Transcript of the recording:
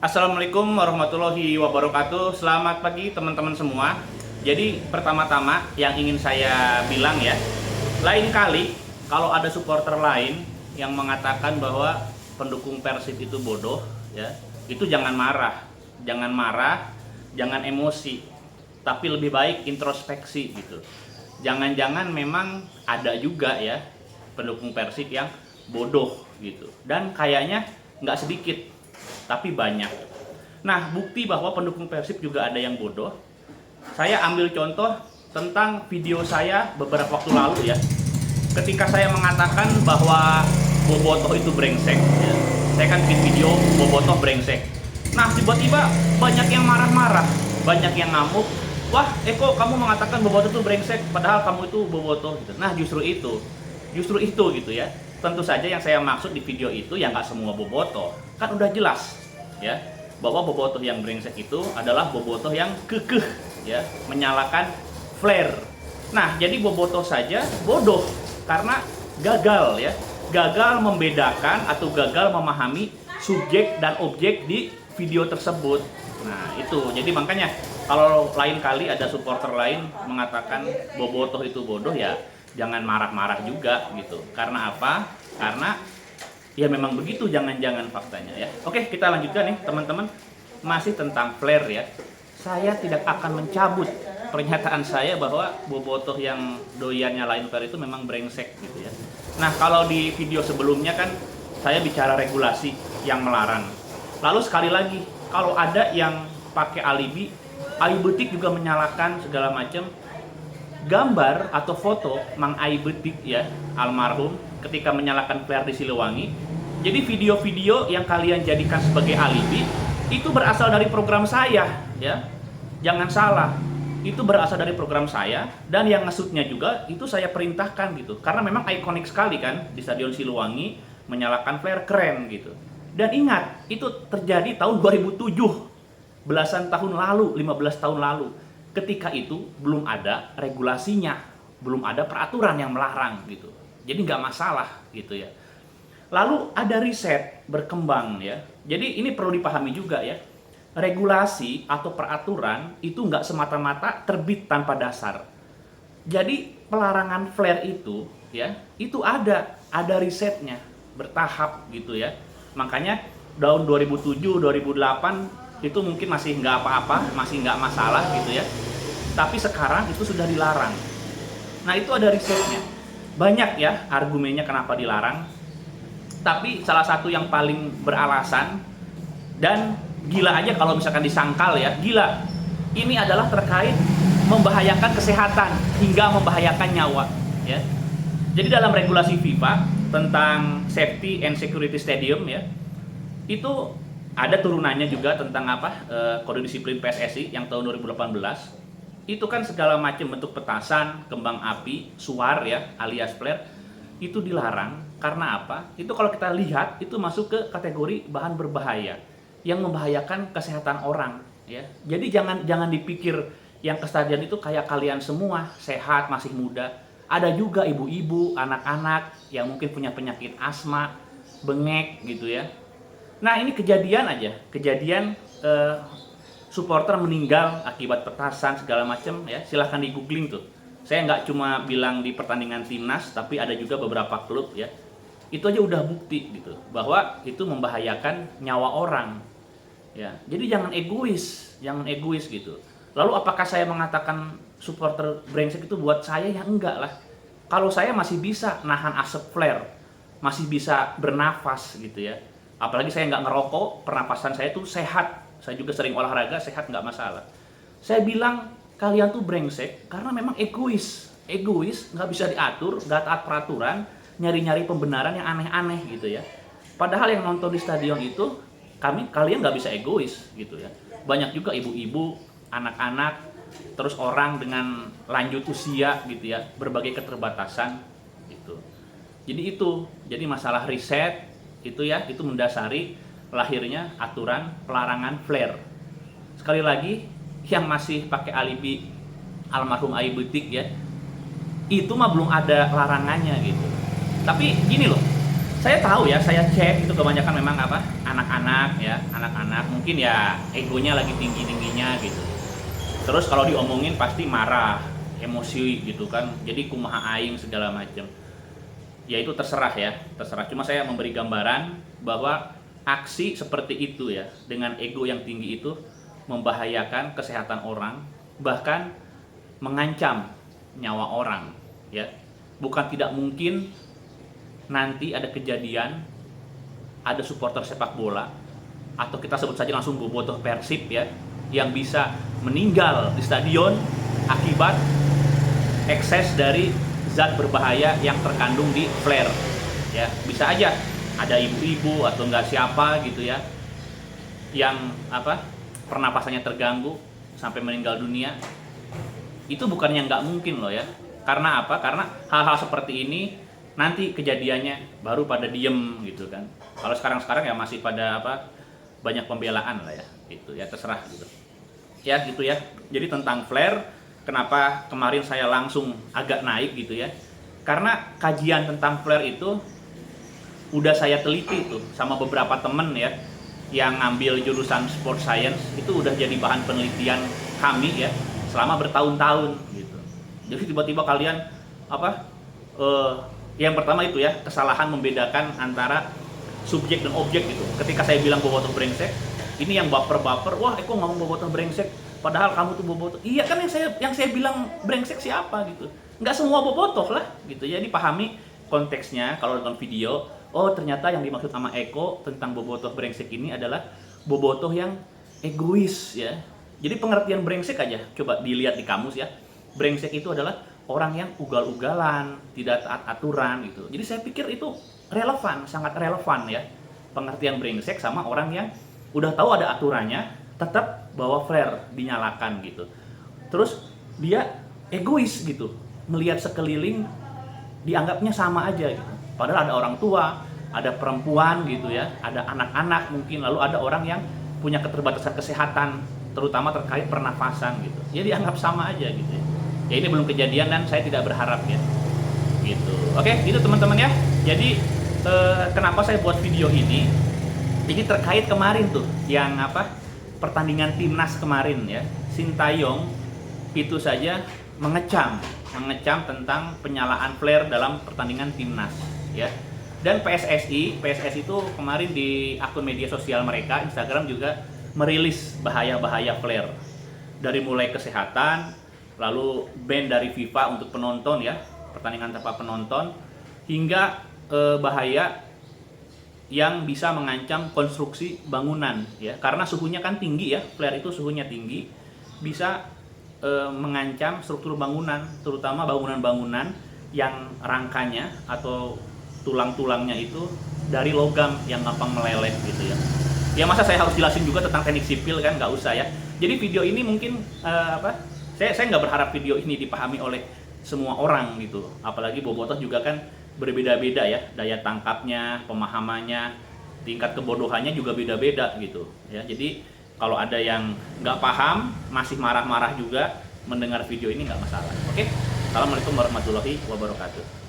Assalamualaikum warahmatullahi wabarakatuh. Selamat pagi teman-teman semua. Jadi pertama-tama yang ingin saya bilang ya, lain kali kalau ada supporter lain yang mengatakan bahwa pendukung Persib itu bodoh ya, itu jangan marah. Jangan marah, jangan emosi. Tapi lebih baik introspeksi gitu. Jangan-jangan memang ada juga ya pendukung Persib yang bodoh gitu. Dan kayaknya nggak sedikit, tapi banyak. Nah, bukti bahwa pendukung Persib juga ada yang bodoh. Saya ambil contoh tentang video saya beberapa waktu lalu ya. Ketika saya mengatakan bahwa Bobotoh itu brengsek ya. Saya kan bikin video Bobotoh brengsek. Nah, tiba-tiba banyak yang marah-marah, banyak yang ngamuk. Wah, Eko, kamu mengatakan Bobotoh itu brengsek padahal kamu itu Bobotoh gitu. Nah, justru itu gitu ya. Tentu saja yang saya maksud di video itu ya nggak semua bobotoh, kan udah jelas ya bahwa bobotoh yang brengsek itu adalah bobotoh yang kekeh ya menyalakan flare. Nah, jadi bobotoh saja bodoh karena gagal membedakan atau gagal memahami subjek dan objek di video tersebut. Nah, itu jadi makanya kalau lain kali ada supporter lain mengatakan bobotoh itu bodoh ya jangan marah-marah juga gitu. Karena apa? Karena ya memang begitu jangan-jangan faktanya ya. Oke, kita lanjutkan nih teman-teman. Masih tentang flare ya. Saya tidak akan mencabut pernyataan saya bahwa bobotoh yang doyannya lain flare itu memang brengsek gitu ya. Nah, kalau di video sebelumnya kan saya bicara regulasi yang melarang. Lalu sekali lagi, kalau ada yang pakai alibi, Ayu Betik juga menyalahkan segala macam. Gambar atau foto Mang Ai Betik ya, almarhum ketika menyalakan flare di Siliwangi. Jadi video-video yang kalian jadikan sebagai alibi itu berasal dari program saya ya. Jangan salah. Itu berasal dari program saya dan yang ngesutnya juga itu saya perintahkan gitu. Karena memang ikonik sekali kan di Stadion Siliwangi menyalakan flare, keren gitu. Dan ingat, itu terjadi tahun 2007. Belasan tahun lalu, 15 tahun lalu. Ketika itu belum ada regulasinya, belum ada peraturan yang melarang gitu. Jadi nggak masalah gitu ya. Lalu ada riset berkembang ya. Jadi ini perlu dipahami juga ya. Regulasi atau peraturan itu nggak semata-mata terbit tanpa dasar. Jadi pelarangan flare itu ya, itu ada risetnya bertahap gitu ya. Makanya tahun 2007, 2008 itu mungkin masih nggak apa-apa, masih nggak masalah gitu ya. Tapi sekarang itu sudah dilarang. Nah, itu ada risetnya. Banyak ya argumennya kenapa dilarang. Tapi salah satu yang paling beralasan dan gila aja kalau misalkan disangkal ya, gila. Ini adalah terkait membahayakan kesehatan hingga membahayakan nyawa ya. Jadi dalam regulasi FIFA tentang safety and security stadium ya, itu ada turunannya juga tentang apa kode disiplin PSSI yang tahun 2018. Itu kan segala macam bentuk petasan, kembang api, suar ya alias flare itu dilarang karena apa? Itu kalau kita lihat itu masuk ke kategori bahan berbahaya yang membahayakan kesehatan orang ya. Jadi jangan dipikir yang ke stadion itu kayak kalian semua sehat masih muda. Ada juga ibu-ibu, anak-anak yang mungkin punya penyakit asma, bengek gitu ya. Nah, ini kejadian supporter meninggal akibat petasan segala macam ya. Silahkan di googling tuh. Saya nggak cuma bilang di pertandingan timnas, tapi ada juga beberapa klub ya. Itu aja udah bukti gitu bahwa itu membahayakan nyawa orang. Ya, jadi jangan egois gitu. Lalu apakah saya mengatakan supporter brengsek itu buat saya ya enggak lah. Kalau saya masih bisa nahan asap flare, masih bisa bernafas gitu ya. Apalagi saya nggak ngerokok, pernapasan saya tuh sehat. Saya juga sering olahraga, sehat nggak masalah. Saya bilang kalian tuh brengsek karena memang egois, nggak bisa diatur, nggak taat peraturan, nyari-nyari pembenaran yang aneh-aneh gitu ya. Padahal yang nonton di stadion itu kalian nggak bisa egois gitu ya. Banyak juga ibu-ibu, anak-anak, terus orang dengan lanjut usia gitu ya, berbagai keterbatasan gitu. Jadi masalah riset itu ya, itu mendasari lahirnya aturan pelarangan flare. Sekali lagi, yang masih pakai alibi almarhum Ayu Betik ya, itu mah belum ada larangannya gitu. Tapi gini loh, Saya tahu ya, saya cek itu kebanyakan memang apa, anak-anak ya, anak-anak mungkin ya egonya lagi tinggi-tingginya gitu. Terus kalau diomongin pasti marah, emosi gitu kan, jadi kumaha aing segala macam. Ya itu terserah ya, terserah. Cuma saya memberi gambaran bahwa aksi seperti itu ya, dengan ego yang tinggi itu membahayakan kesehatan orang, bahkan mengancam nyawa orang ya. Bukan tidak mungkin nanti ada kejadian, ada supporter sepak bola, atau kita sebut saja langsung bobotoh Persib ya, yang bisa meninggal di stadion akibat ekses dari zat berbahaya yang terkandung di flare ya. Bisa aja ada ibu-ibu atau enggak siapa gitu ya yang apa, pernapasannya terganggu sampai meninggal dunia. Itu bukannya nggak mungkin loh ya. Karena apa? Karena hal-hal seperti ini nanti kejadiannya baru pada diem gitu kan. Kalau sekarang-sekarang ya masih pada apa, banyak pembelaan lah ya, itu ya terserah gitu. Ya gitu ya. Jadi tentang flare, kenapa kemarin saya langsung agak naik gitu ya? Karena kajian tentang flare itu udah saya teliti tuh sama beberapa temen ya yang ngambil jurusan sport science, itu udah jadi bahan penelitian kami ya selama bertahun-tahun gitu. Jadi tiba-tiba kalian apa? Yang pertama itu ya, kesalahan membedakan antara subjek dan objek gitu. Ketika saya bilang bobotoh brengsek, ini yang baper-baper, wah Eko ngomong bobotoh brengsek, padahal kamu tuh bobotoh. Iya kan yang saya bilang brengsek siapa gitu. Nggak semua bobotoh lah gitu ya, dipahami konteksnya. Kalau nonton video, oh ternyata yang dimaksud sama Eko tentang bobotoh brengsek ini adalah bobotoh yang egois ya. Jadi pengertian brengsek aja, coba dilihat di kamus ya. Brengsek itu adalah orang yang ugal-ugalan, tidak taat aturan gitu. Jadi saya pikir itu relevan, sangat relevan ya. Pengertian brengsek sama orang yang udah tahu ada aturannya, tetap bawa flare dinyalakan gitu. Terus dia egois gitu, melihat sekeliling dianggapnya sama aja gitu. Padahal ada orang tua, ada perempuan gitu ya, ada anak-anak mungkin, lalu ada orang yang punya keterbatasan kesehatan, terutama terkait pernafasan gitu. Ya dianggap sama aja gitu ya. Ya ini belum kejadian dan saya tidak berharap ya gitu. Oke gitu teman-teman ya. Jadi kenapa saya buat video ini, terkait kemarin tuh yang apa, pertandingan timnas kemarin ya. Sintayong itu saja mengecam tentang penyalaan flare dalam pertandingan timnas ya. Dan PSSI itu kemarin di akun media sosial mereka, Instagram juga merilis bahaya-bahaya flare, dari mulai kesehatan, lalu ban dari FIFA untuk penonton ya, pertandingan tanpa penonton, hingga bahaya yang bisa mengancam konstruksi bangunan ya, karena suhunya kan tinggi ya, flare itu suhunya tinggi, bisa mengancam struktur bangunan, terutama bangunan-bangunan yang rangkanya atau tulang-tulangnya itu dari logam yang gampang meleleh gitu ya. Ya masa saya harus jelasin juga tentang teknik sipil kan, nggak usah ya. Jadi video ini mungkin saya nggak berharap video ini dipahami oleh semua orang gitu, apalagi bobotoh juga kan berbeda-beda ya, daya tangkapnya, pemahamannya, tingkat kebodohannya juga beda-beda gitu ya. Jadi kalau ada yang nggak paham, masih marah-marah juga mendengar video ini, nggak masalah. Oke, assalamualaikum warahmatullahi wabarakatuh.